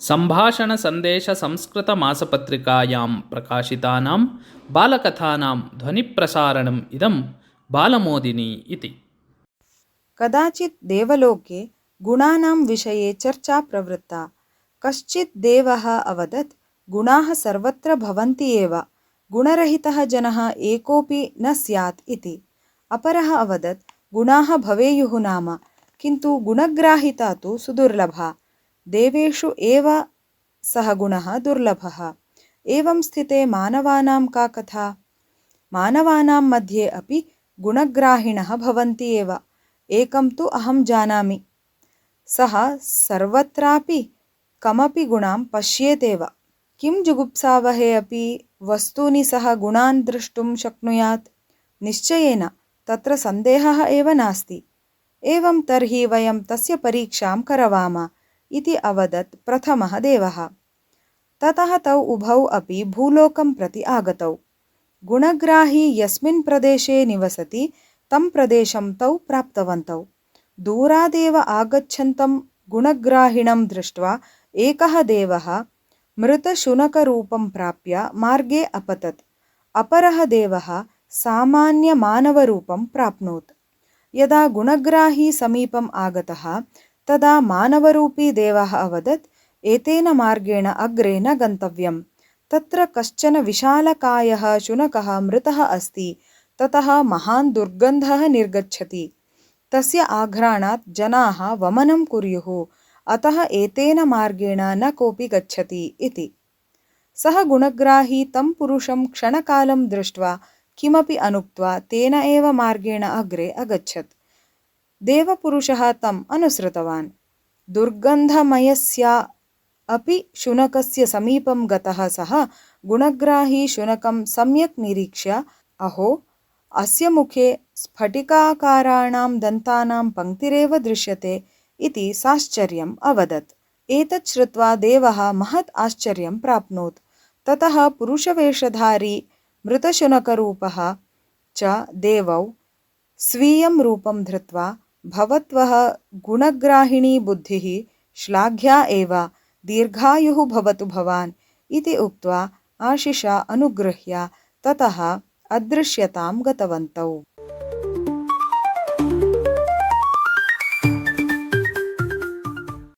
सम्भाषणसन्देशसंस्कृतमासपत्रिकायां प्रकाशितानां बालकथानां ध्वनिप्रसारणम् इदं बालमोदिनी इति। कदाचित् देवलोके गुणानां विषये चर्चा प्रवृत्ता। कश्चित् देवः अवदत्, गुणाः सर्वत्र भवन्ति एव, गुणरहितः जनः एकोऽपि न स्यात् इति। अपरः अवदत्, गुणाः भवेयुः नाम, किन्तु गुणग्राहिता तु सुदुर्लभा। देवेषु एव सः गुणः दुर्लभः। एवं स्थिते मानवानां का कथा? मानवानां मध्ये अपि गुणग्राहिणः भवन्ति एव। एकं तु अहं जानामि, सः सर्वत्रापि कमपि गुणां पश्येतेव। किं जुगुप्सावहे अपि वस्तूनि सः गुणान् द्रष्टुं शक्नुयात्? निश्चयेन, तत्र सन्देहः एव नास्ति। एवं तर्हि वयं तस्य परीक्षां करवाम इति अवदत् प्रथमः देवः। ततः तौ उभौ अपि भूलोकं प्रति आगतौ। गुणग्राही यस्मिन् प्रदेशे निवसति तं प्रदेशं तौ प्राप्तवन्तौ। दूरादेव आगच्छन्तं गुणग्राहिणं दृष्ट्वा एकः देवः मृतशुनकरूपं प्राप्य मार्गे अपतत्। अपरः देवः सामान्यमानवरूपं प्राप्नोत्। यदा गुणग्राही समीपम् आगतः तदा मानवरूपी देवः अवदत्, एतेन मार्गेण अग्रे न गन्तव्यम्। तत्र कश्चन विशालकायः शुनकः मृतः अस्ति। ततः महान् दुर्गन्धः निर्गच्छति। तस्य आघ्राणात् जनाः वमनं कुर्युः। अतः एतेन मार्गेण न कोऽपि गच्छति इति। सः गुणग्राही तं पुरुषं क्षणकालं दृष्ट्वा किमपि अनुक्त्वा तेन एव मार्गेण अग्रे अगच्छत्। देवपुरुषः तम् अनुसृतवान्। दुर्गन्धमयस्य अपि शुनकस्य समीपं गतः सः गुणग्राही शुनकं सम्यक् निरीक्ष्य, अहो, अस्य मुखे स्फटिकाकाराणां दन्तानां पङ्क्तिरेव दृश्यते इति साश्चर्यम् अवदत्। एतत् श्रुत्वा देवः महत् आश्चर्यं प्राप्नोत्। ततः पुरुषवेषधारी मृतशुनकरूपः च देवौ स्वीयं रूपं धृत्वा, भवत्वः गुणग्राहिणी बुद्धिः श्लाघ्या एव, दीर्घायुः भवतु भवान् इति उक्त्वा आशिषा अनुगृह्य ततः अदृश्यतां गतवन्तौ।